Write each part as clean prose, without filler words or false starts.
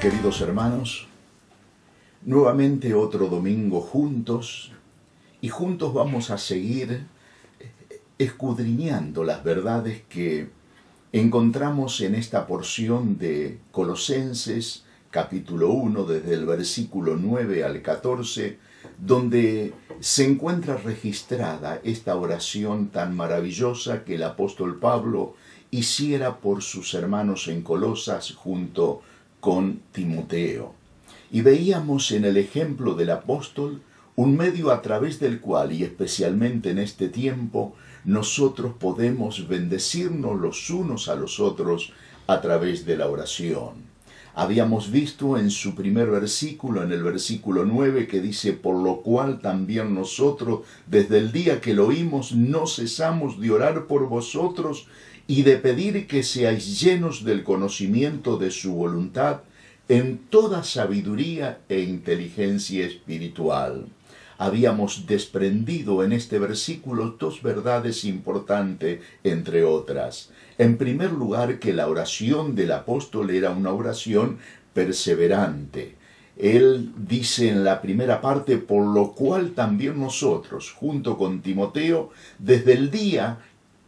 Queridos hermanos, nuevamente otro domingo juntos y juntos vamos a seguir escudriñando las verdades que encontramos en esta porción de Colosenses capítulo 1 desde el versículo 9 al 14, donde se encuentra registrada esta oración tan maravillosa que el apóstol Pablo hiciera por sus hermanos en Colosas junto con Timoteo. Y veíamos en el ejemplo del apóstol un medio a través del cual, y especialmente en este tiempo, nosotros podemos bendecirnos los unos a los otros a través de la oración. Habíamos visto en su primer versículo, en el versículo 9, que dice: por lo cual también nosotros, desde el día que lo oímos, no cesamos de orar por vosotros y de pedir que seáis llenos del conocimiento de su voluntad en toda sabiduría e inteligencia espiritual. Habíamos desprendido en este versículo dos verdades importantes, entre otras. En primer lugar, que la oración del apóstol era una oración perseverante. Él dice en la primera parte: por lo cual también nosotros, junto con Timoteo, desde el día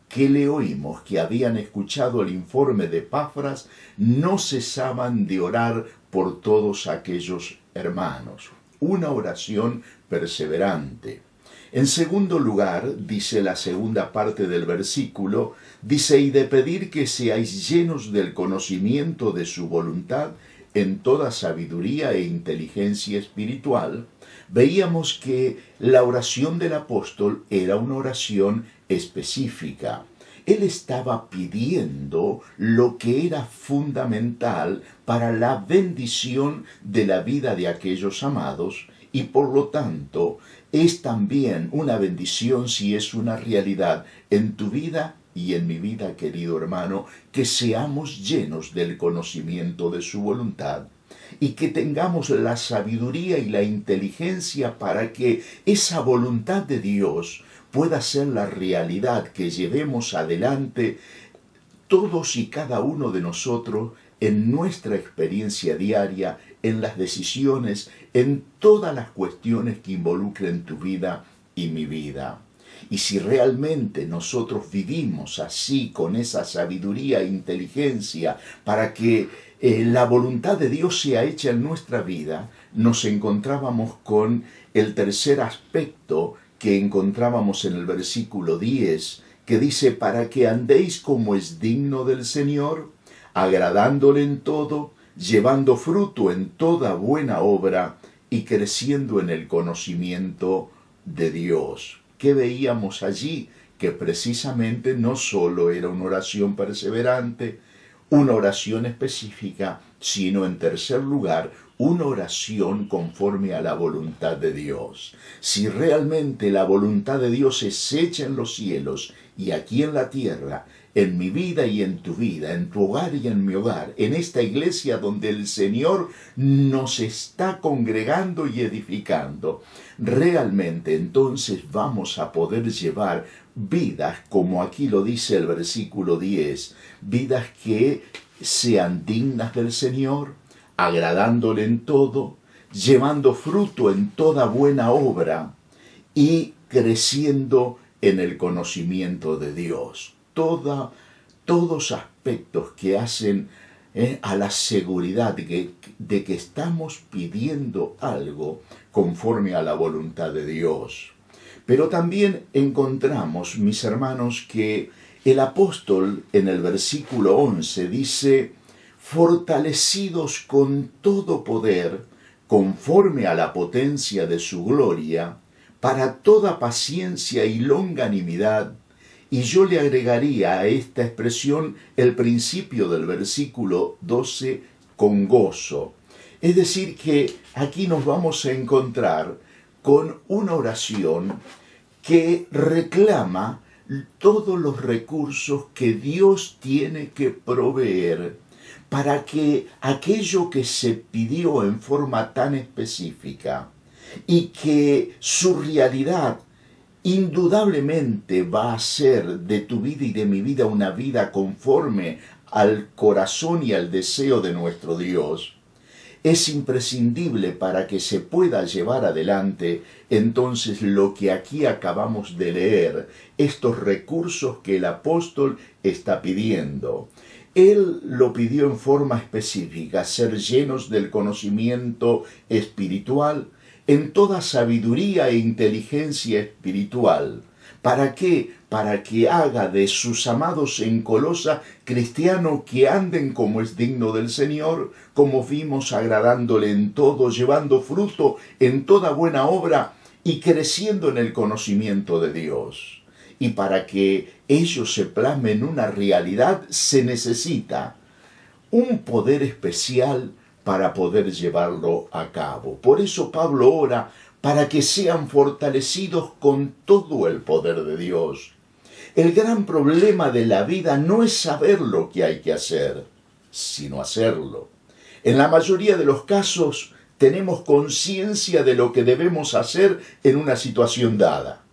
que le oímos que habían escuchado el informe de Epafras, no cesaban de orar por todos aquellos hermanos. Una oración perseverante. En segundo lugar, dice la segunda parte del versículo, dice: y de pedir que seáis llenos del conocimiento de su voluntad en toda sabiduría e inteligencia espiritual. Veíamos que la oración del apóstol era una oración específica. Él estaba pidiendo lo que era fundamental para la bendición de la vida de aquellos amados, y por lo tanto es también una bendición, si es una realidad en tu vida y en mi vida, querido hermano, que seamos llenos del conocimiento de su voluntad y que tengamos la sabiduría y la inteligencia para que esa voluntad de Dios pueda ser la realidad que llevemos adelante todos y cada uno de nosotros en nuestra experiencia diaria, en las decisiones, en todas las cuestiones que involucren tu vida y mi vida. Y si realmente nosotros vivimos así, con esa sabiduría e inteligencia, para que la voluntad de Dios sea hecha en nuestra vida, nos encontrábamos con el tercer aspecto que encontrábamos en el versículo 10, que dice: para que andéis como es digno del Señor, agradándole en todo, llevando fruto en toda buena obra y creciendo en el conocimiento de Dios. ¿Qué veíamos allí? Que precisamente no solo era una oración perseverante, una oración específica, sino en tercer lugar, una oración conforme a la voluntad de Dios. Si realmente la voluntad de Dios es hecha en los cielos y aquí en la tierra, en mi vida y en tu vida, en tu hogar y en mi hogar, en esta iglesia donde el Señor nos está congregando y edificando, realmente entonces vamos a poder llevar vidas, como aquí lo dice el versículo 10, vidas que sean dignas del Señor, agradándole en todo, llevando fruto en toda buena obra y creciendo en el conocimiento de Dios. Todos aspectos que hacen a la seguridad de que estamos pidiendo algo conforme a la voluntad de Dios. Pero también encontramos, mis hermanos, que el apóstol en el versículo 11 dice: fortalecidos con todo poder, conforme a la potencia de su gloria, para toda paciencia y longanimidad. Y yo le agregaría a esta expresión el principio del versículo 12, con gozo. Es decir, que aquí nos vamos a encontrar con una oración que reclama todos los recursos que Dios tiene que proveer para que aquello que se pidió en forma tan específica y que su realidad indudablemente va a ser de tu vida y de mi vida una vida conforme al corazón y al deseo de nuestro Dios, es imprescindible para que se pueda llevar adelante entonces lo que aquí acabamos de leer, estos recursos que el apóstol está pidiendo. Él lo pidió en forma específica, ser llenos del conocimiento espiritual, en toda sabiduría e inteligencia espiritual. ¿Para qué? Para que haga de sus amados en Colosa cristianos que anden como es digno del Señor, como vimos, agradándole en todo, llevando fruto en toda buena obra y creciendo en el conocimiento de Dios. Y para que ello se plasme en una realidad se necesita un poder especial para poder llevarlo a cabo. Por eso Pablo ora para que sean fortalecidos con todo el poder de Dios. El gran problema de la vida no es saber lo que hay que hacer, sino hacerlo. En la mayoría de los casos tenemos conciencia de lo que debemos hacer en una situación dada.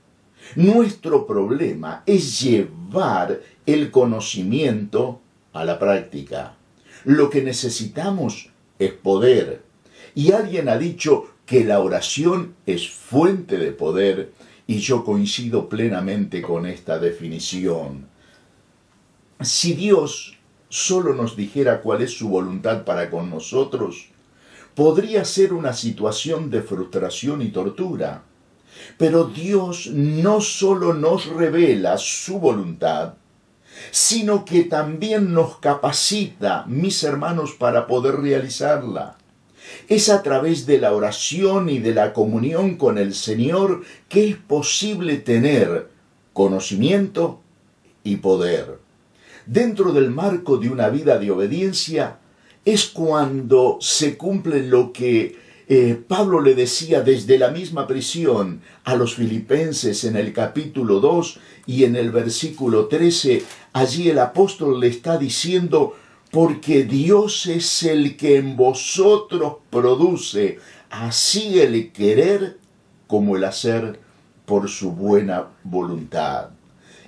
Nuestro problema es llevar el conocimiento a la práctica. Lo que necesitamos es poder. Y alguien ha dicho que la oración es fuente de poder, y yo coincido plenamente con esta definición. Si Dios solo nos dijera cuál es su voluntad para con nosotros, podría ser una situación de frustración y tortura. Pero Dios no solo nos revela su voluntad, sino que también nos capacita, mis hermanos, para poder realizarla. Es a través de la oración y de la comunión con el Señor que es posible tener conocimiento y poder. Dentro del marco de una vida de obediencia es cuando se cumple lo que Pablo le decía desde la misma prisión a los filipenses en el capítulo 2 y en el versículo 13. Allí el apóstol le está diciendo: porque Dios es el que en vosotros produce así el querer como el hacer por su buena voluntad.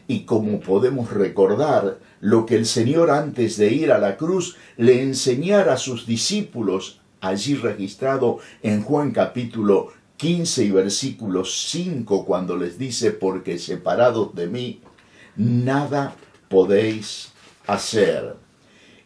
Y como podemos recordar lo que el Señor antes de ir a la cruz le enseñara a sus discípulos, allí registrado en Juan capítulo 15 y versículo 5, cuando les dice: porque separados de mí, nada podéis hacer.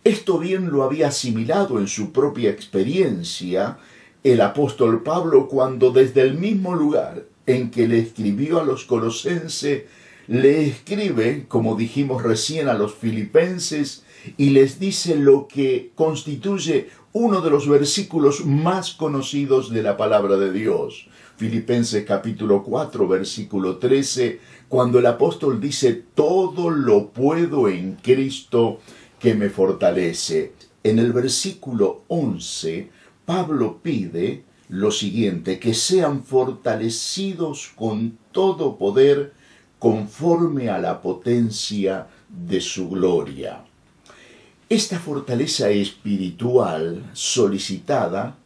Esto bien lo había asimilado en su propia experiencia el apóstol Pablo cuando desde el mismo lugar en que le escribió a los colosenses, le escribe, como dijimos recién, a los filipenses y les dice lo que constituye uno de los versículos más conocidos de la palabra de Dios. Filipenses capítulo 4, versículo 13, cuando el apóstol dice: todo lo puedo en Cristo que me fortalece. En el versículo 11, Pablo pide lo siguiente: que sean fortalecidos con todo poder conforme a la potencia de su gloria. Esta fortaleza espiritual solicitada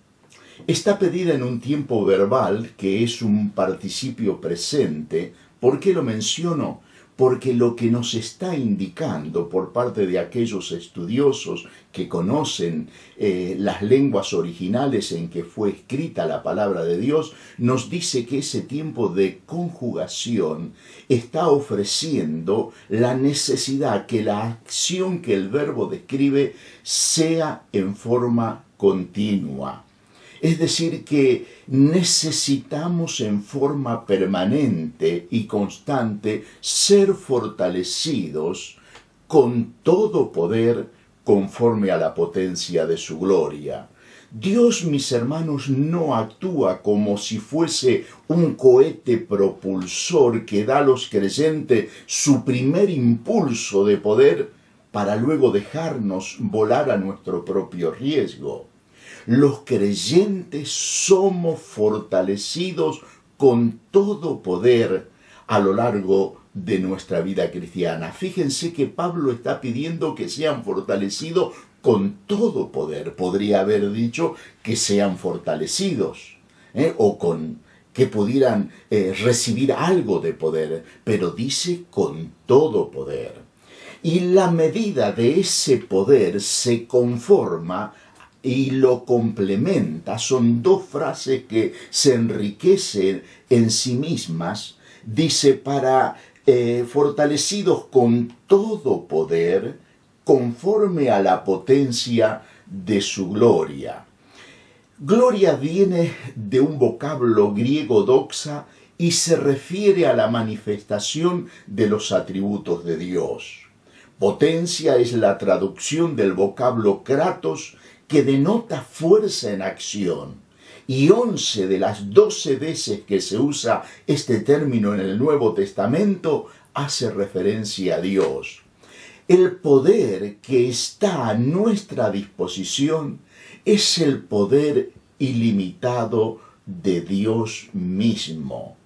está pedida en un tiempo verbal que es un participio presente. ¿Por qué lo menciono? Porque lo que nos está indicando por parte de aquellos estudiosos que conocen las lenguas originales en que fue escrita la palabra de Dios, nos dice que ese tiempo de conjugación está ofreciendo la necesidad que la acción que el verbo describe sea en forma continua. Es decir, que necesitamos en forma permanente y constante ser fortalecidos con todo poder conforme a la potencia de su gloria. Dios, mis hermanos, no actúa como si fuese un cohete propulsor que da a los creyentes su primer impulso de poder para luego dejarnos volar a nuestro propio riesgo. Los creyentes somos fortalecidos con todo poder a lo largo de nuestra vida cristiana. Fíjense que Pablo está pidiendo que sean fortalecidos con todo poder. Podría haber dicho que sean fortalecidos, o que pudieran recibir algo de poder, pero dice con todo poder. Y la medida de ese poder se conforma y lo complementa. Son dos frases que se enriquecen en sí mismas. Dice, para fortalecidos con todo poder, conforme a la potencia de su gloria. Gloria viene de un vocablo griego doxa y se refiere a la manifestación de los atributos de Dios. Potencia es la traducción del vocablo kratos, que denota fuerza en acción. Y 11 de las 12 veces que se usa este término en el Nuevo Testamento hace referencia a Dios. El poder que está a nuestra disposición es el poder ilimitado de Dios mismo.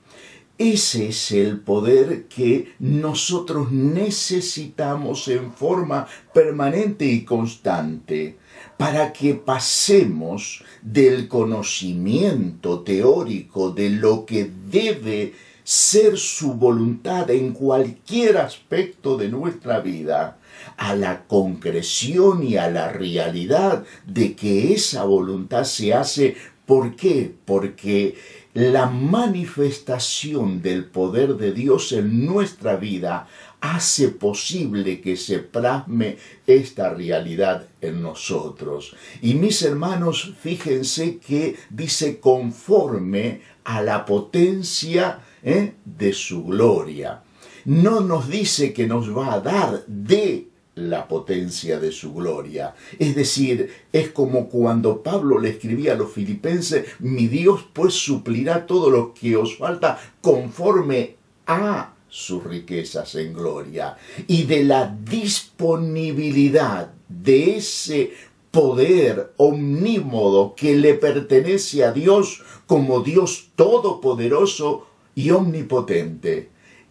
Ese es el poder que nosotros necesitamos en forma permanente y constante para que pasemos del conocimiento teórico de lo que debe ser su voluntad en cualquier aspecto de nuestra vida, a la concreción y a la realidad de que esa voluntad se hace. ¿Por qué? Porque la manifestación del poder de Dios en nuestra vida hace posible que se plasme esta realidad en nosotros. Y mis hermanos, fíjense que dice conforme a la potencia de su gloria. No nos dice que nos va a dar de la potencia de su gloria. Es decir, es como cuando Pablo le escribía a los filipenses, mi Dios pues suplirá todo lo que os falta conforme a sus riquezas en gloria. Y de la disponibilidad de ese poder omnímodo que le pertenece a Dios como Dios todopoderoso y omnipotente.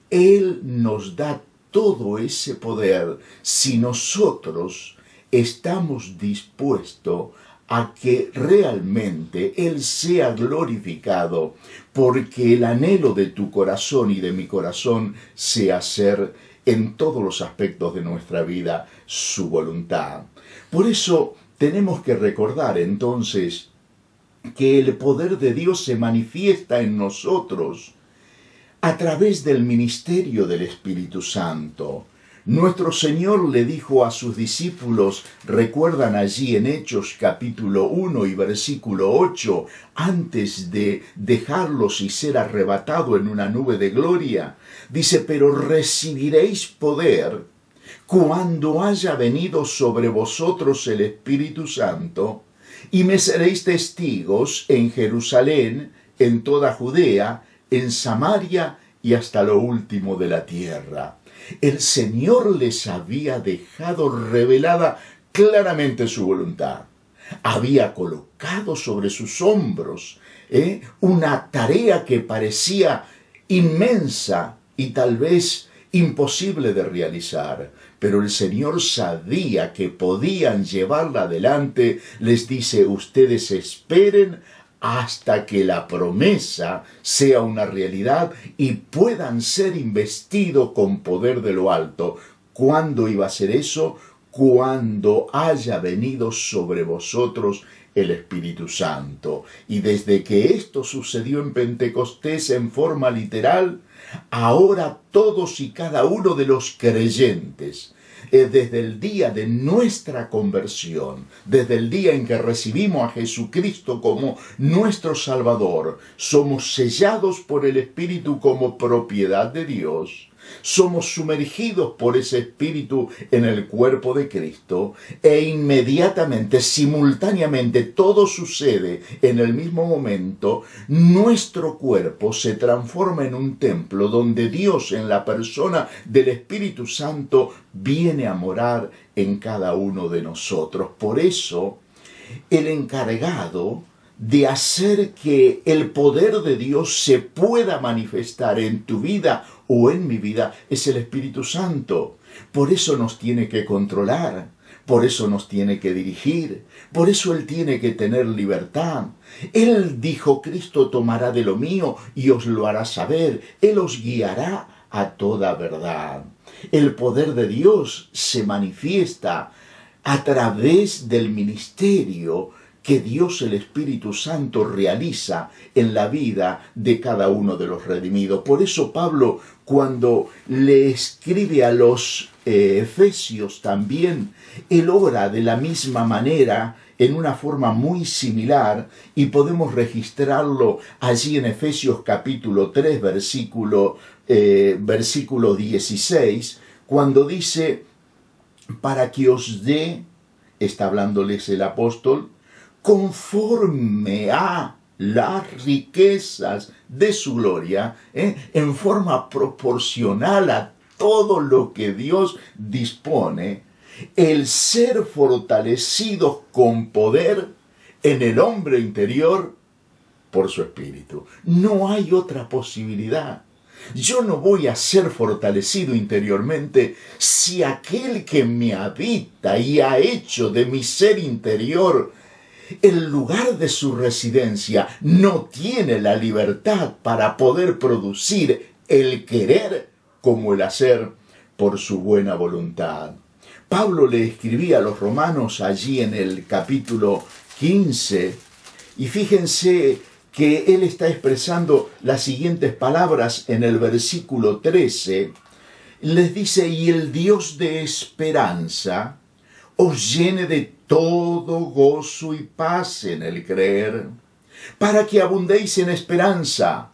Él nos da todo ese poder si nosotros estamos dispuestos a que realmente Él sea glorificado, porque el anhelo de tu corazón y de mi corazón sea hacer en todos los aspectos de nuestra vida su voluntad. Por eso tenemos que recordar entonces que el poder de Dios se manifiesta en nosotros a través del ministerio del Espíritu Santo. Nuestro Señor le dijo a sus discípulos, recuerdan allí en Hechos capítulo 1 y versículo 8, antes de dejarlos y ser arrebatado en una nube de gloria, dice, pero recibiréis poder cuando haya venido sobre vosotros el Espíritu Santo, y me seréis testigos en Jerusalén, en toda Judea, en Samaria y hasta lo último de la tierra. El Señor les había dejado revelada claramente su voluntad. Había colocado sobre sus hombros una tarea que parecía inmensa y tal vez imposible de realizar, pero el Señor sabía que podían llevarla adelante. Les dice, ustedes esperen hasta que la promesa sea una realidad y puedan ser investidos con poder de lo alto. ¿Cuándo iba a ser eso? Cuando haya venido sobre vosotros el Espíritu Santo. Y desde que esto sucedió en Pentecostés en forma literal, ahora todos y cada uno de los creyentes, desde el día de nuestra conversión, desde el día en que recibimos a Jesucristo como nuestro Salvador, somos sellados por el Espíritu como propiedad de Dios. Somos sumergidos por ese Espíritu en el cuerpo de Cristo e inmediatamente, simultáneamente, todo sucede en el mismo momento. Nuestro cuerpo se transforma en un templo donde Dios, en la persona del Espíritu Santo, viene a morar en cada uno de nosotros. Por eso, el encargado de hacer que el poder de Dios se pueda manifestar en tu vida o en mi vida es el Espíritu Santo. Por eso nos tiene que controlar, por eso nos tiene que dirigir, por eso Él tiene que tener libertad. Él dijo, Cristo tomará de lo mío y os lo hará saber, Él os guiará a toda verdad. El poder de Dios se manifiesta a través del ministerio que Dios el Espíritu Santo realiza en la vida de cada uno de los redimidos. Por eso Pablo, cuando le escribe a los Efesios también, él ora de la misma manera, en una forma muy similar, y podemos registrarlo allí en Efesios capítulo 3, versículo 16, cuando dice, para que os dé, está hablándoles el apóstol, conforme a las riquezas de su gloria, en forma proporcional a todo lo que Dios dispone, el ser fortalecidos con poder en el hombre interior por su espíritu. No hay otra posibilidad. Yo no voy a ser fortalecido interiormente si aquel que me habita y ha hecho de mi ser interior el lugar de su residencia no tiene la libertad para poder producir el querer como el hacer por su buena voluntad. Pablo le escribía a los romanos allí en el capítulo 15 y fíjense que él está expresando las siguientes palabras en el versículo 13. Les dice, y el Dios de esperanza os llene de todo gozo y paz en el creer, para que abundéis en esperanza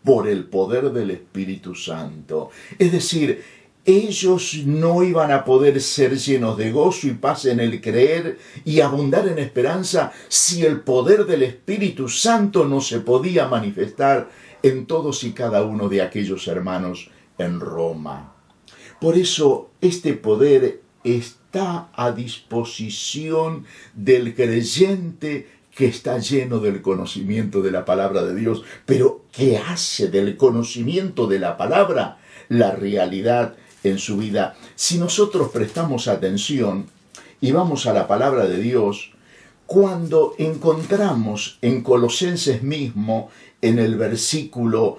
por el poder del Espíritu Santo. Es decir, ellos no iban a poder ser llenos de gozo y paz en el creer y abundar en esperanza si el poder del Espíritu Santo no se podía manifestar en todos y cada uno de aquellos hermanos en Roma. Por eso este poder está a disposición del creyente que está lleno del conocimiento de la palabra de Dios, pero que hace del conocimiento de la palabra la realidad en su vida. Si nosotros prestamos atención y vamos a la palabra de Dios, cuando encontramos en Colosenses mismo, en el versículo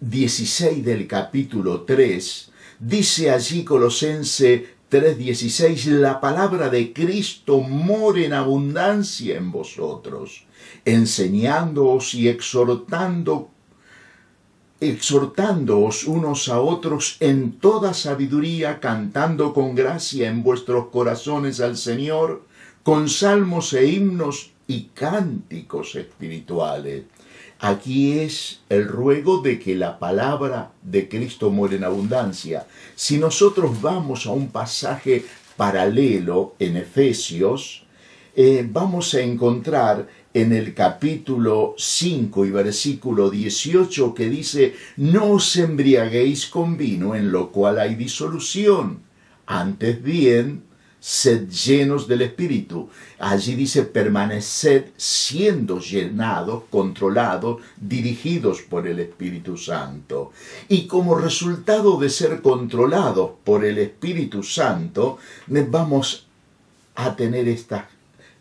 16 del capítulo 3, dice allí Colosenses 3:16, la palabra de Cristo mora en abundancia en vosotros, enseñándoos y exhortándoos unos a otros en toda sabiduría, cantando con gracia en vuestros corazones al Señor, con salmos e himnos y cánticos espirituales. Aquí es el ruego de que la palabra de Cristo more en abundancia. Si nosotros vamos a un pasaje paralelo en Efesios, vamos a encontrar en el capítulo 5 y versículo 18 que dice, no os embriaguéis con vino en lo cual hay disolución, antes bien, sed llenos del Espíritu. Allí dice, permaneced siendo llenados, controlados, dirigidos por el Espíritu Santo. Y como resultado de ser controlados por el Espíritu Santo, vamos a tener estas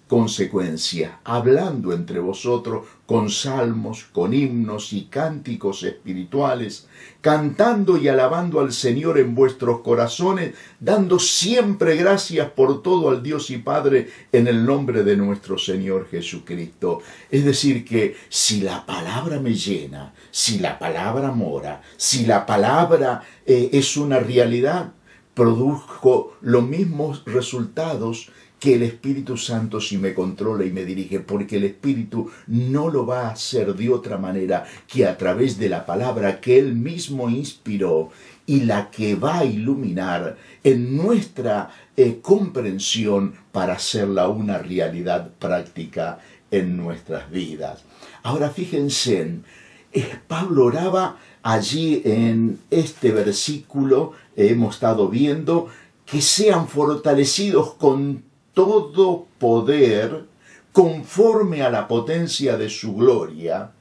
consecuencias, hablando entre vosotros con salmos, con himnos y cánticos espirituales, cantando y alabando al Señor en vuestros corazones, dando siempre gracias por todo al Dios y Padre en el nombre de nuestro Señor Jesucristo. Es decir que si la palabra me llena, si la palabra mora, si la palabra es una realidad, produjo los mismos resultados que el Espíritu Santo si me controla y me dirige, porque el Espíritu no lo va a hacer de otra manera que a través de la palabra que Él mismo inspiró y la que va a iluminar en nuestra comprensión para hacerla una realidad práctica en nuestras vidas. Ahora fíjense, Pablo oraba allí en este versículo, hemos estado viendo, que sean fortalecidos con todo poder conforme a la potencia de su gloria,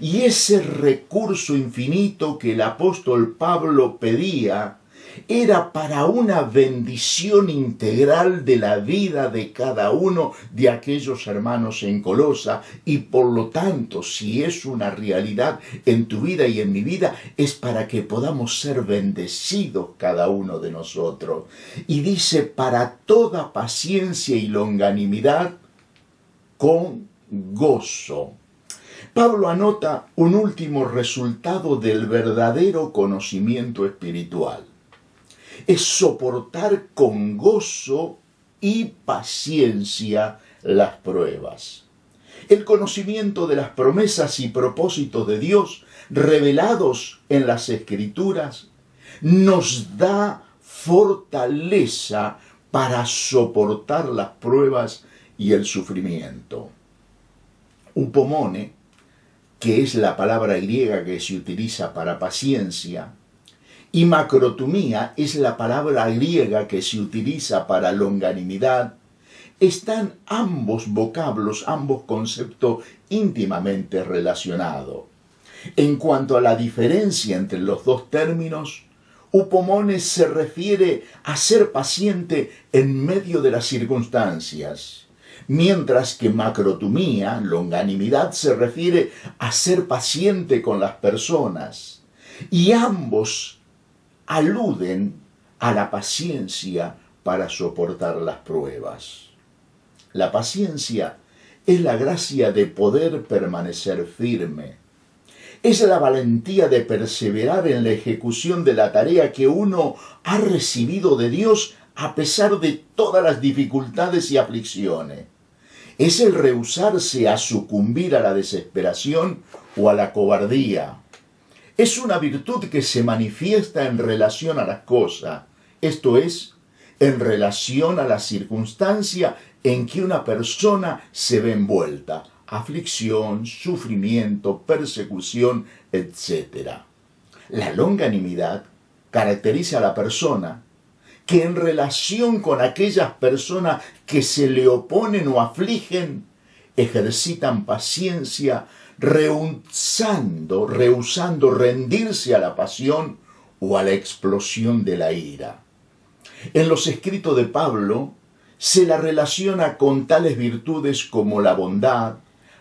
y ese recurso infinito que el apóstol Pablo pedía era para una bendición integral de la vida de cada uno de aquellos hermanos en Colosa, y por lo tanto, si es una realidad en tu vida y en mi vida, es para que podamos ser bendecidos cada uno de nosotros. Y dice, para toda paciencia y longanimidad, con gozo. Pablo anota un último resultado del verdadero conocimiento espiritual. Es soportar con gozo y paciencia las pruebas. El conocimiento de las promesas y propósitos de Dios revelados en las Escrituras nos da fortaleza para soportar las pruebas y el sufrimiento. Upomone, que es la palabra griega que se utiliza para paciencia, y macrotumía es la palabra griega que se utiliza para longanimidad, están ambos vocablos, ambos conceptos íntimamente relacionados. En cuanto a la diferencia entre los dos términos, upomone se refiere a ser paciente en medio de las circunstancias, mientras que macrotumía, longanimidad, se refiere a ser paciente con las personas. Y ambos aluden a la paciencia para soportar las pruebas. La paciencia es la gracia de poder permanecer firme. Es la valentía de perseverar en la ejecución de la tarea que uno ha recibido de Dios a pesar de todas las dificultades y aflicciones. Es el rehusarse a sucumbir a la desesperación o a la cobardía. Es una virtud que se manifiesta en relación a las cosas, esto es, en relación a la circunstancia en que una persona se ve envuelta, aflicción, sufrimiento, persecución, etc. La longanimidad caracteriza a la persona que en relación con aquellas personas que se le oponen o afligen, ejercitan paciencia, rehusando rendirse a la pasión o a la explosión de la ira. En los escritos de Pablo se la relaciona con tales virtudes como la bondad,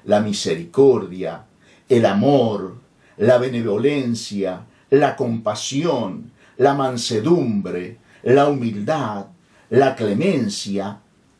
la misericordia, el amor, la benevolencia, la compasión, la mansedumbre, la humildad, la clemencia,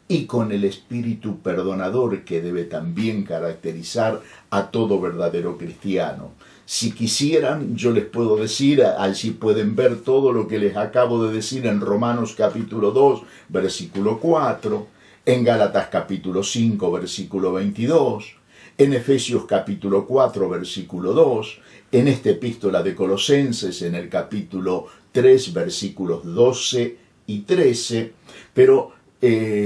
y con el espíritu perdonador que debe también caracterizar a todo verdadero cristiano. Si quisieran, yo les puedo decir, allí pueden ver todo lo que les acabo de decir en Romanos capítulo 2, versículo 4, en Gálatas capítulo 5, versículo 22, en Efesios capítulo 4, versículo 2, en esta epístola de Colosenses, en el capítulo 3, versículos 12 y 13, pero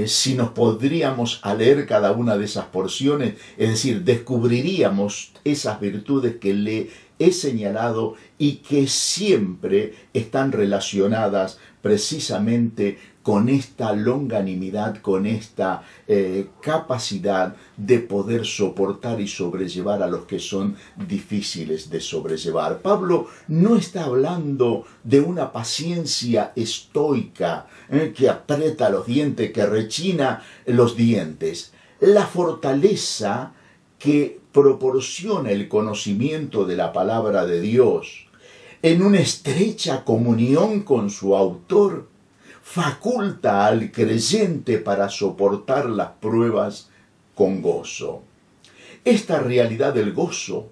si nos podríamos a leer cada una de esas porciones, es decir, descubriríamos esas virtudes que le he señalado y que siempre están relacionadas precisamente con esta longanimidad, con esta capacidad de poder soportar y sobrellevar a los que son difíciles de sobrellevar. Pablo no está hablando de una paciencia estoica que aprieta los dientes, que rechina los dientes. La fortaleza que proporciona el conocimiento de la palabra de Dios en una estrecha comunión con su autor faculta al creyente para soportar las pruebas con gozo. Esta realidad del gozo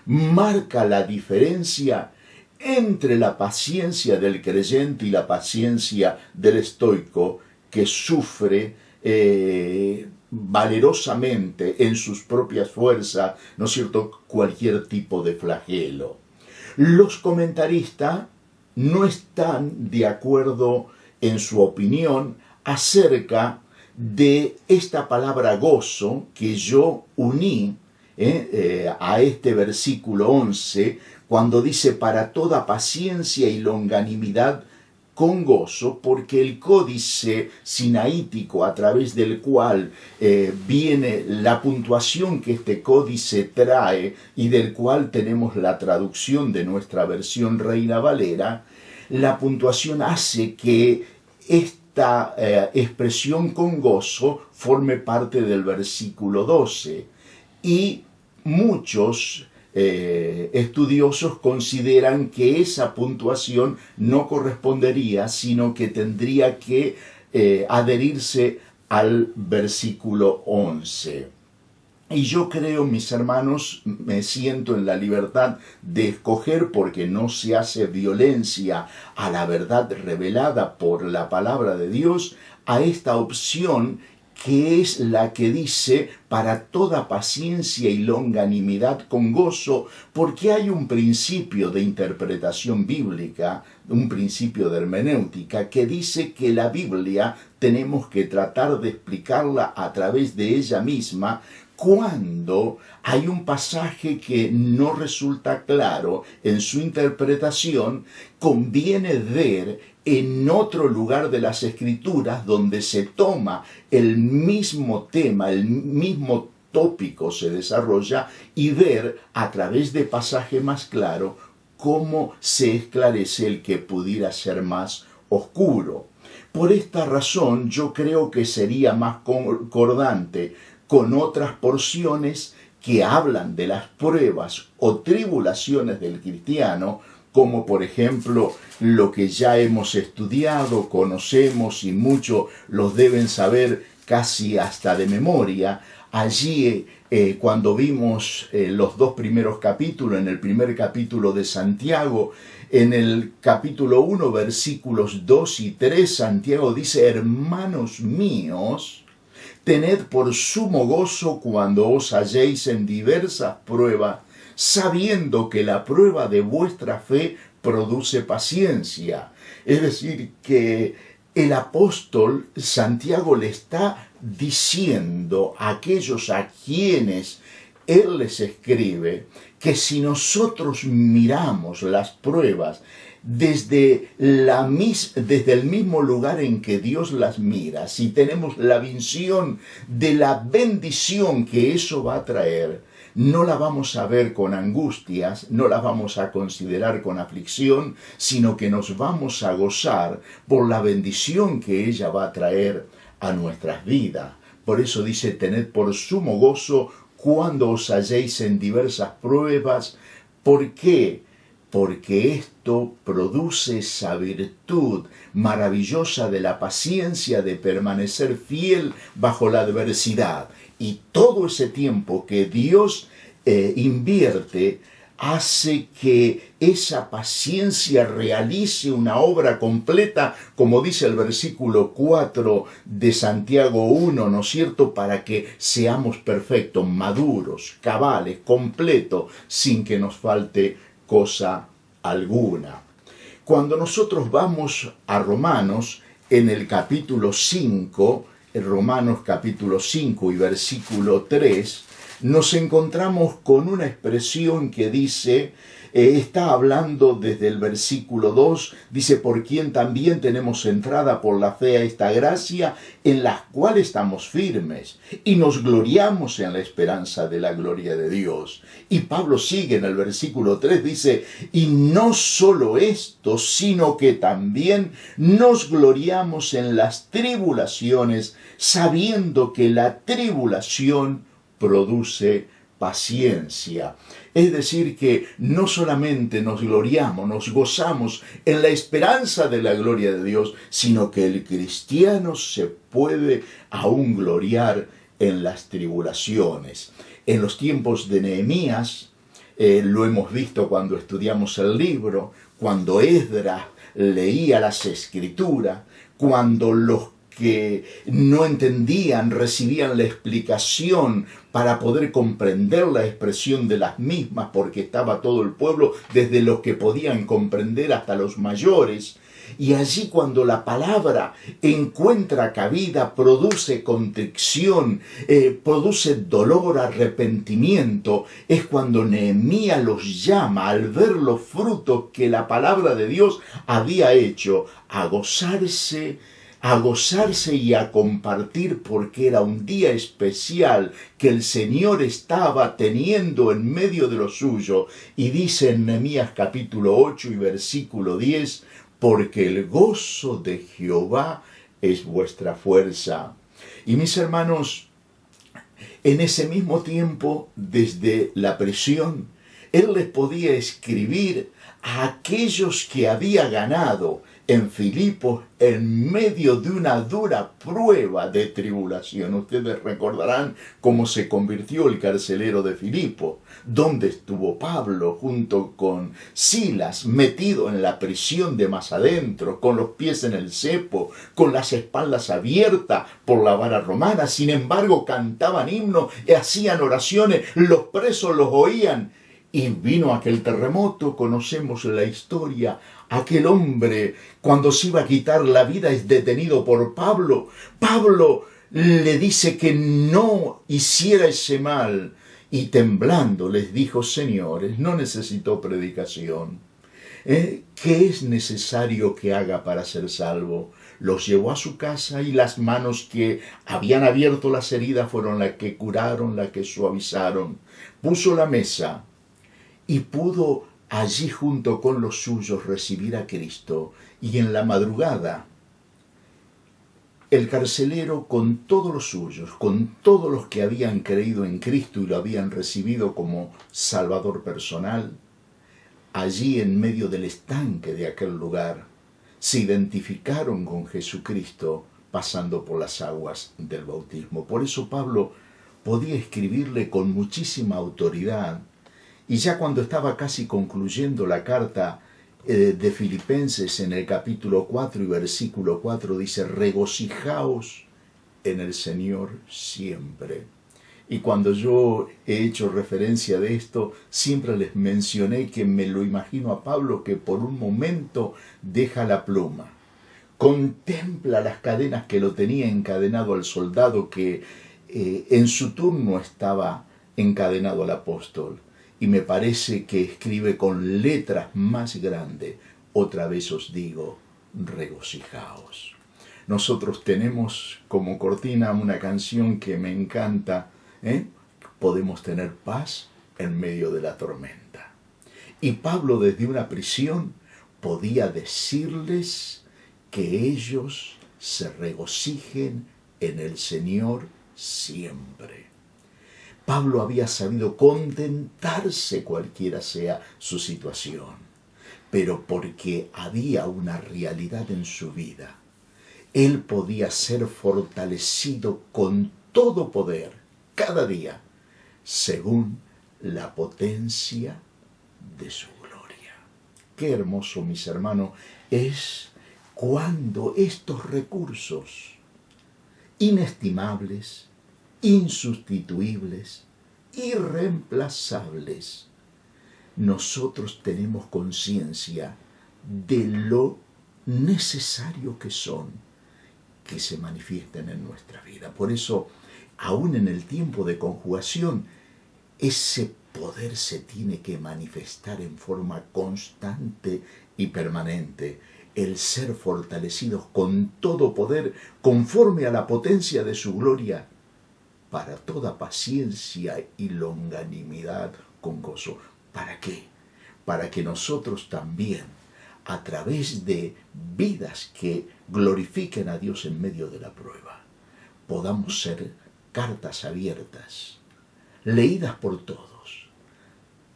marca la diferencia entre la paciencia del creyente y la paciencia del estoico que sufre valerosamente en sus propias fuerzas, ¿no es cierto?, cualquier tipo de flagelo. Los comentaristas no están de acuerdo en su opinión acerca de esta palabra gozo que yo uní a este versículo 11, cuando dice para toda paciencia y longanimidad con gozo, porque el códice sinaítico a través del cual viene la puntuación que este códice trae y del cual tenemos la traducción de nuestra versión Reina Valera, la puntuación hace que esta expresión con gozo forme parte del versículo 12. Y muchos estudiosos consideran que esa puntuación no correspondería, sino que tendría que adherirse al versículo 11. Y yo creo, mis hermanos, me siento en la libertad de escoger, porque no se hace violencia a la verdad revelada por la palabra de Dios, a esta opción que es la que dice para toda paciencia y longanimidad con gozo, porque hay un principio de interpretación bíblica, un principio de hermenéutica, que dice que la Biblia tenemos que tratar de explicarla a través de ella misma. Cuando hay un pasaje que no resulta claro en su interpretación, conviene ver en otro lugar de las Escrituras donde se toma el mismo tema, el mismo tópico se desarrolla, y ver a través de pasaje más claro cómo se esclarece el que pudiera ser más oscuro. Por esta razón, yo creo que sería más concordante con otras porciones que hablan de las pruebas o tribulaciones del cristiano, como por ejemplo lo que ya hemos estudiado, conocemos y muchos los deben saber casi hasta de memoria. Allí cuando vimos los dos primeros capítulos, en el primer capítulo de Santiago, en el capítulo 1, versículos 2 y 3, Santiago dice: hermanos míos, tened por sumo gozo cuando os halléis en diversas pruebas, sabiendo que la prueba de vuestra fe produce paciencia. Es decir, que el apóstol Santiago le está diciendo a aquellos a quienes él les escribe que si nosotros miramos las pruebas desde el mismo lugar en que Dios las mira, si tenemos la visión de la bendición que eso va a traer, no la vamos a ver con angustias, no la vamos a considerar con aflicción, sino que nos vamos a gozar por la bendición que ella va a traer a nuestras vidas. Por eso dice: tened por sumo gozo cuando os halléis en diversas pruebas. ¿Por qué? Porque esto produce esa virtud maravillosa de la paciencia, de permanecer fiel bajo la adversidad. Y todo ese tiempo que Dios invierte hace que esa paciencia realice una obra completa, como dice el versículo 4 de Santiago 1, ¿no es cierto?, para que seamos perfectos, maduros, cabales, completos, sin que nos falte cosa alguna. Cuando nosotros vamos a Romanos, en el capítulo 5, Romanos capítulo 5 y versículo 3, nos encontramos con una expresión que dice, está hablando desde el versículo 2, dice: por quien también tenemos entrada por la fe a esta gracia, en la cual estamos firmes, y nos gloriamos en la esperanza de la gloria de Dios. Y Pablo sigue en el versículo 3, dice: y no solo esto, sino que también nos gloriamos en las tribulaciones, sabiendo que la tribulación produce paciencia. Es decir, que no solamente nos gloriamos, nos gozamos en la esperanza de la gloria de Dios, sino que el cristiano se puede aún gloriar en las tribulaciones. En los tiempos de Nehemías, lo hemos visto cuando estudiamos el libro, cuando Esdras leía las Escrituras, cuando los que no entendían recibían la explicación para poder comprender la expresión de las mismas, porque estaba todo el pueblo, desde los que podían comprender hasta los mayores. Y allí, cuando la palabra encuentra cabida, produce contrición, produce dolor, arrepentimiento, es cuando Nehemías los llama, al ver los frutos que la palabra de Dios había hecho, a gozarse y a compartir, porque era un día especial que el Señor estaba teniendo en medio de lo suyo. Y dice en Nehemías capítulo 8 y versículo 10, porque el gozo de Jehová es vuestra fuerza. Y mis hermanos, en ese mismo tiempo, desde la prisión, él les podía escribir a aquellos que había ganado en Filipos en medio de una dura prueba de tribulación. Ustedes recordarán cómo se convirtió el carcelero de Filipos, donde estuvo Pablo junto con Silas, metido en la prisión de más adentro, con los pies en el cepo, con las espaldas abiertas por la vara romana. Sin embargo, cantaban himnos y hacían oraciones, los presos los oían. Y vino aquel terremoto, conocemos la historia. Aquel hombre, cuando se iba a quitar la vida, es detenido por Pablo. Pablo le dice que no hiciera ese mal. Y temblando les dijo: señores, no necesito predicación. ¿Qué es necesario que haga para ser salvo? Los llevó a su casa y las manos que habían abierto las heridas fueron las que curaron, las que suavizaron. Puso la mesa y pudo allí junto con los suyos recibir a Cristo. Y en la madrugada, el carcelero, con todos los suyos, con todos los que habían creído en Cristo y lo habían recibido como Salvador personal, allí en medio del estanque de aquel lugar, se identificaron con Jesucristo pasando por las aguas del bautismo. Por eso Pablo podía escribirle con muchísima autoridad. Y ya cuando estaba casi concluyendo la carta de Filipenses, en el capítulo 4 y versículo 4, dice: regocijaos en el Señor siempre. Y cuando yo he hecho referencia de esto, siempre les mencioné que me lo imagino a Pablo que por un momento deja la pluma, contempla las cadenas que lo tenía encadenado al soldado que en su turno estaba encadenado al apóstol. Y me parece que escribe con letras más grandes: otra vez os digo, regocijaos. Nosotros tenemos como cortina una canción que me encanta, podemos tener paz en medio de la tormenta. Y Pablo, desde una prisión, podía decirles que ellos se regocijen en el Señor siempre. Pablo había sabido contentarse cualquiera sea su situación, pero porque había una realidad en su vida, él podía ser fortalecido con todo poder cada día, según la potencia de su gloria. Qué hermoso, mis hermanos, es cuando estos recursos inestimables, insustituibles, irreemplazables, nosotros tenemos conciencia de lo necesario que son, que se manifiesten en nuestra vida. Por eso, aún en el tiempo de conjugación, ese poder se tiene que manifestar en forma constante y permanente. El ser fortalecidos con todo poder, conforme a la potencia de su gloria, para toda paciencia y longanimidad con gozo. ¿Para qué? Para que nosotros también, a través de vidas que glorifiquen a Dios en medio de la prueba, podamos ser cartas abiertas, leídas por todos,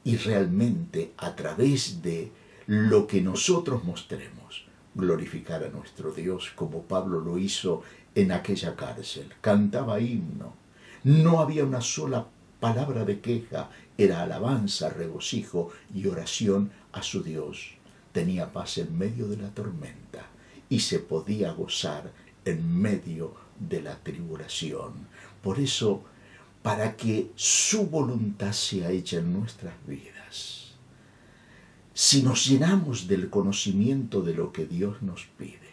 y realmente a través de lo que nosotros mostremos, glorificar a nuestro Dios, como Pablo lo hizo en aquella cárcel. Cantaba himno. No había una sola palabra de queja, era alabanza, regocijo y oración a su Dios. Tenía paz en medio de la tormenta y se podía gozar en medio de la tribulación. Por eso, para que su voluntad sea hecha en nuestras vidas, si nos llenamos del conocimiento de lo que Dios nos pide,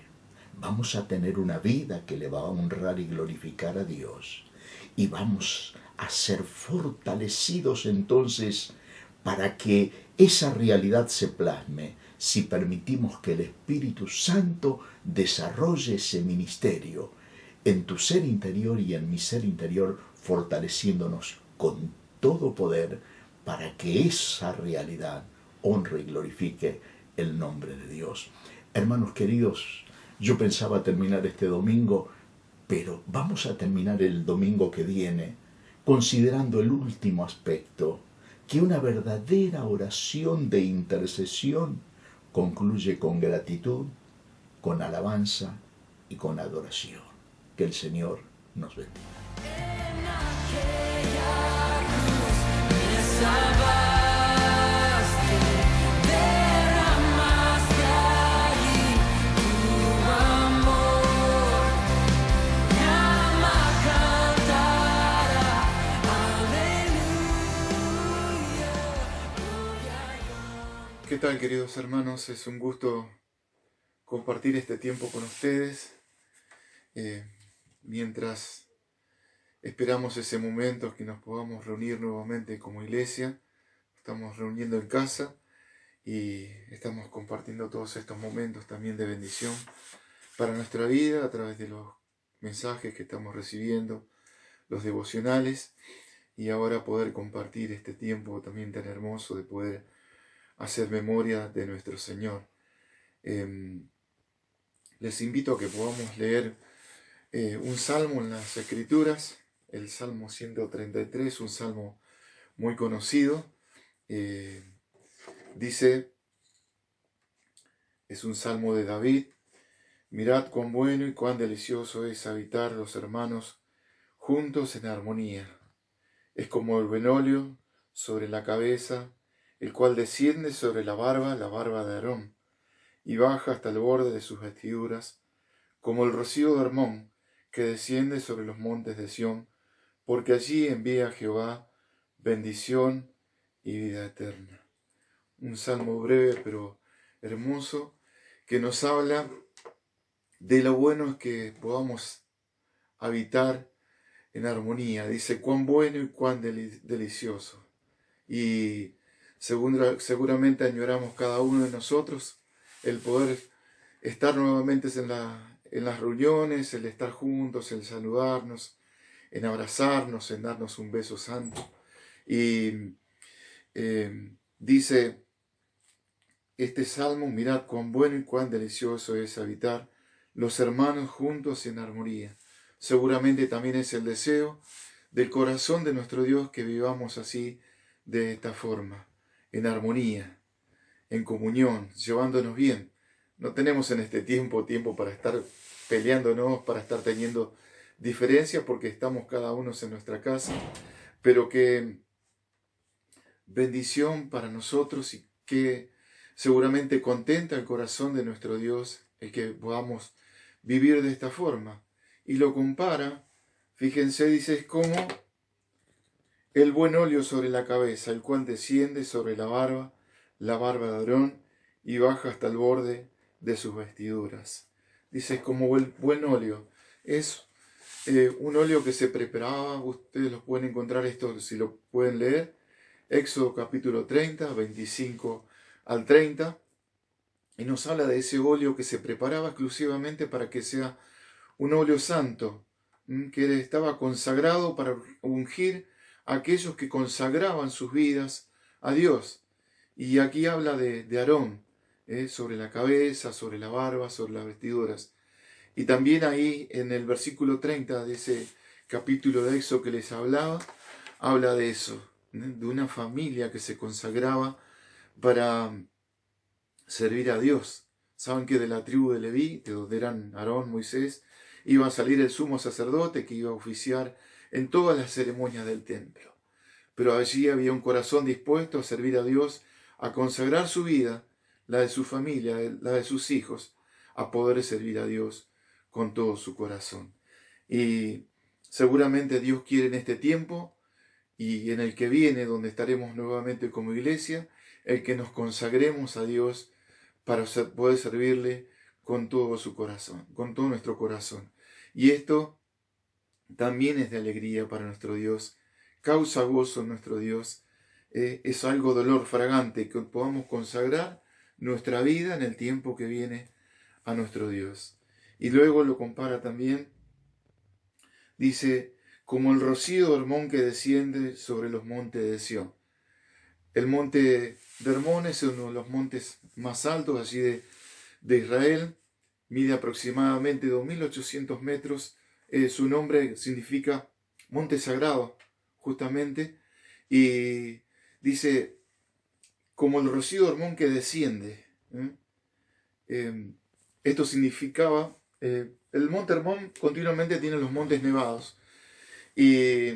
vamos a tener una vida que le va a honrar y glorificar a Dios. Y vamos a ser fortalecidos entonces para que esa realidad se plasme, si permitimos que el Espíritu Santo desarrolle ese ministerio en tu ser interior y en mi ser interior, fortaleciéndonos con todo poder para que esa realidad honre y glorifique el nombre de Dios. Hermanos queridos, yo pensaba terminar este domingo, pero vamos a terminar el domingo que viene considerando el último aspecto, que una verdadera oración de intercesión concluye con gratitud, con alabanza y con adoración. Que el Señor nos bendiga. ¿Qué tal, queridos hermanos? Es un gusto compartir este tiempo con ustedes mientras esperamos ese momento que nos podamos reunir nuevamente como iglesia. Estamos reuniendo en casa y estamos compartiendo todos estos momentos también de bendición para nuestra vida a través de los mensajes que estamos recibiendo, los devocionales, y ahora poder compartir este tiempo también tan hermoso de poder hacer memoria de nuestro Señor. Les invito a que podamos leer un salmo en las Escrituras, el Salmo 133, un salmo muy conocido. Dice, es un salmo de David: mirad cuán bueno y cuán delicioso es habitar los hermanos juntos en armonía. Es como el buen óleo sobre la cabeza, el cual desciende sobre la barba de Aarón, y baja hasta el borde de sus vestiduras, como el rocío de Hermón, que desciende sobre los montes de Sión, porque allí envía Jehová bendición y vida eterna. Un salmo breve pero hermoso, que nos habla de lo bueno que podamos habitar en armonía. Dice, cuán bueno y cuán delicioso. Y seguramente añoramos cada uno de nosotros el poder estar nuevamente en las reuniones, el estar juntos, el saludarnos, en abrazarnos, en darnos un beso santo. Y dice este salmo: mirad cuán bueno y cuán delicioso es habitar los hermanos juntos en armonía. Seguramente también es el deseo del corazón de nuestro Dios que vivamos así, de esta forma, en armonía, en comunión, llevándonos bien. No tenemos en este tiempo para estar peleándonos, para estar teniendo diferencias, porque estamos cada uno en nuestra casa, pero que bendición para nosotros, y que seguramente contenta el corazón de nuestro Dios el que podamos vivir de esta forma. Y lo compara, fíjense, dice, es como el buen óleo sobre la cabeza, el cual desciende sobre la barba de Aarón, y baja hasta el borde de sus vestiduras. Dice, es como el buen óleo. Es un óleo que se preparaba, ustedes lo pueden encontrar, esto si lo pueden leer, Éxodo capítulo 30, 25 al 30, y nos habla de ese óleo que se preparaba exclusivamente para que sea un óleo santo, que estaba consagrado para ungir a aquellos que consagraban sus vidas a Dios. Y aquí habla de Aarón, sobre la cabeza, sobre la barba, sobre las vestiduras. Y también ahí en el versículo 30 de ese capítulo de Éxodo que les hablaba, habla de eso, de una familia que se consagraba para servir a Dios. Saben que de la tribu de Leví, de donde eran Aarón, Moisés, iba a salir el sumo sacerdote que iba a oficiar en todas las ceremonias del templo. Pero allí había un corazón dispuesto a servir a Dios, a consagrar su vida, la de su familia, la de sus hijos, a poder servir a Dios con todo su corazón. Y seguramente Dios quiere en este tiempo y en el que viene, donde estaremos nuevamente como iglesia, el que nos consagremos a Dios para poder servirle con todo su corazón, con todo nuestro corazón. Y esto también es de alegría para nuestro Dios, causa gozo en nuestro Dios. Es algo dolor fragante que podamos consagrar nuestra vida en el tiempo que viene a nuestro Dios. Y luego lo compara también, dice, como el rocío de Hermón que desciende sobre los montes de Sión. El monte de Hermón es uno de los montes más altos allí de Israel, mide aproximadamente 2.800 metros. Su nombre significa monte sagrado, justamente, y dice, como el rocío de Hermón que desciende. Esto significaba, el monte Hermón continuamente tiene los montes nevados, y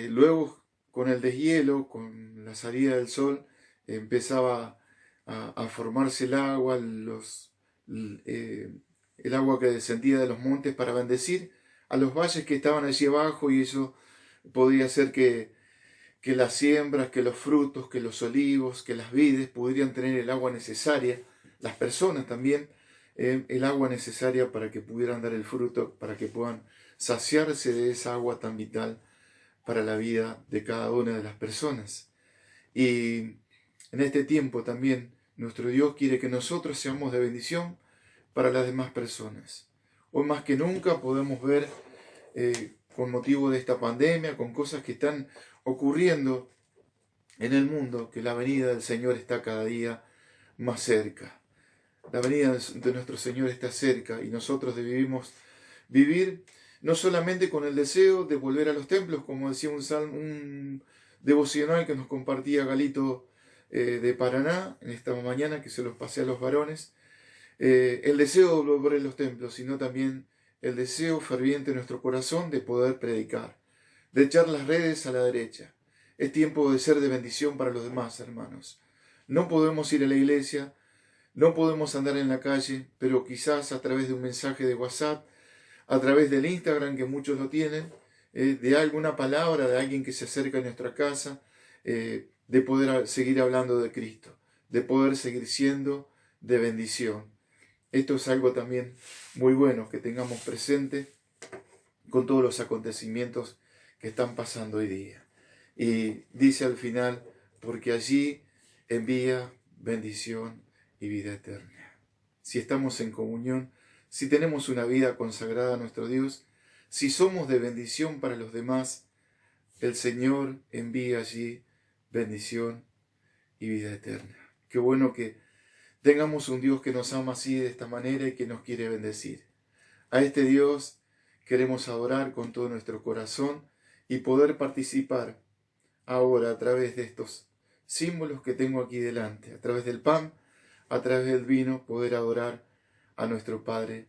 luego con el deshielo, con la salida del sol, empezaba a formarse el agua, el agua que descendía de los montes para bendecir a los valles que estaban allí abajo, y eso podía hacer que las siembras, que los frutos, que los olivos, que las vides pudieran tener el agua necesaria, las personas también, el agua necesaria para que pudieran dar el fruto, para que puedan saciarse de esa agua tan vital para la vida de cada una de las personas. Y en este tiempo también nuestro Dios quiere que nosotros seamos de bendición para las demás personas. Hoy más que nunca podemos ver, con motivo de esta pandemia, con cosas que están ocurriendo en el mundo, que la venida del Señor está cada día más cerca. La venida de nuestro Señor está cerca, y nosotros debemos vivir no solamente con el deseo de volver a los templos, como decía un devocional que nos compartía Galito de Paraná en esta mañana, que se los pasé a los varones, el deseo de volver a los templos, sino también el deseo ferviente en nuestro corazón de poder predicar, de echar las redes a la derecha. Es tiempo de ser de bendición para los demás, hermanos. No podemos ir a la iglesia, no podemos andar en la calle, pero quizás a través de un mensaje de WhatsApp, a través del Instagram, que muchos lo tienen, de alguna palabra de alguien que se acerca a nuestra casa, de poder seguir hablando de Cristo, de poder seguir siendo de bendición. Esto es algo también muy bueno que tengamos presente con todos los acontecimientos que están pasando hoy día. Y dice al final, porque allí envía bendición y vida eterna. Si estamos en comunión, si tenemos una vida consagrada a nuestro Dios, si somos de bendición para los demás, el Señor envía allí bendición y vida eterna. Qué bueno que tengamos un Dios que nos ama así, de esta manera, y que nos quiere bendecir. A este Dios queremos adorar con todo nuestro corazón y poder participar ahora a través de estos símbolos que tengo aquí delante, a través del pan, a través del vino, poder adorar a nuestro Padre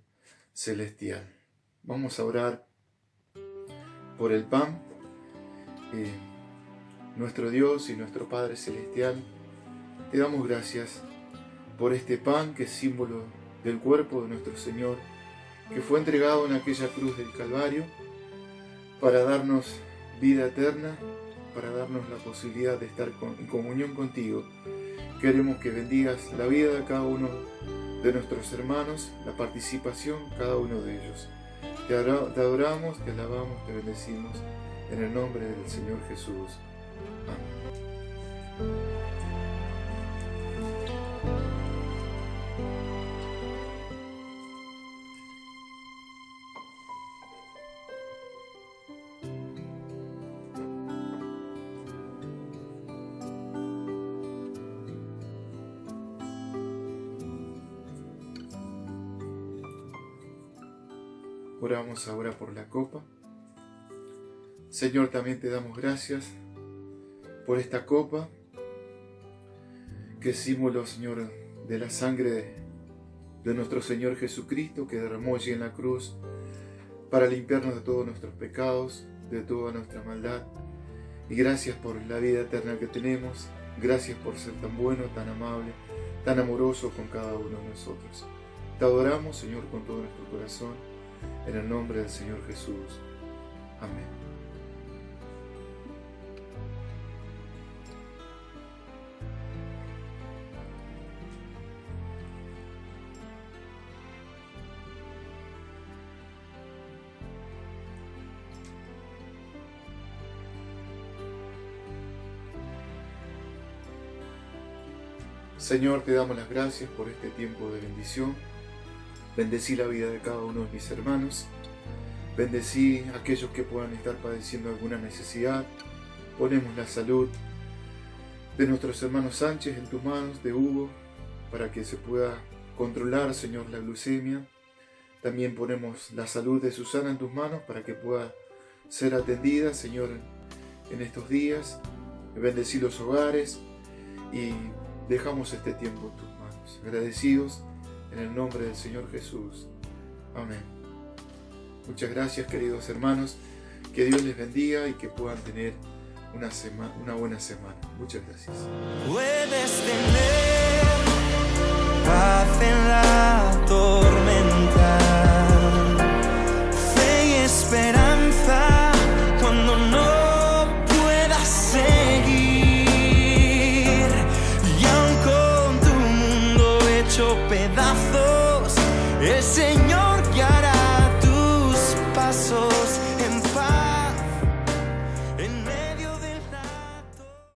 Celestial. Vamos a orar por el pan. Nuestro Dios y nuestro Padre Celestial, te damos gracias por este pan que es símbolo del cuerpo de nuestro Señor, que fue entregado en aquella cruz del Calvario para darnos vida eterna, para darnos la posibilidad de estar en comunión contigo. Queremos que bendigas la vida de cada uno de nuestros hermanos, la participación cada uno de ellos. Te adoramos, te alabamos, te bendecimos en el nombre del Señor Jesús. Amén. Oramos ahora por la copa. Señor, también te damos gracias por esta copa, que es símbolo, Señor, de la sangre de nuestro Señor Jesucristo, que derramó allí en la cruz para limpiarnos de todos nuestros pecados, de toda nuestra maldad. Y gracias por la vida eterna que tenemos. Gracias por ser tan bueno, tan amable, tan amoroso con cada uno de nosotros. Te adoramos, Señor, con todo nuestro corazón, en el nombre del Señor Jesús. Amén. Señor, te damos las gracias por este tiempo de bendición. Bendecí la vida de cada uno de mis hermanos. Bendecí a aquellos que puedan estar padeciendo alguna necesidad. Ponemos la salud de nuestros hermanos Sánchez en tus manos, de Hugo, para que se pueda controlar, Señor, la glucemia. También ponemos la salud de Susana en tus manos para que pueda ser atendida, Señor, en estos días. Bendecí los hogares y dejamos este tiempo en tus manos. Agradecidos en el nombre del Señor Jesús. Amén. Muchas gracias, queridos hermanos. Que Dios les bendiga y que puedan tener una buena semana. Muchas gracias. Puedes tener paz en la tormenta, fe y esperanza cuando no puedas seguir, y aun con tu mundo hecho pedazos, ese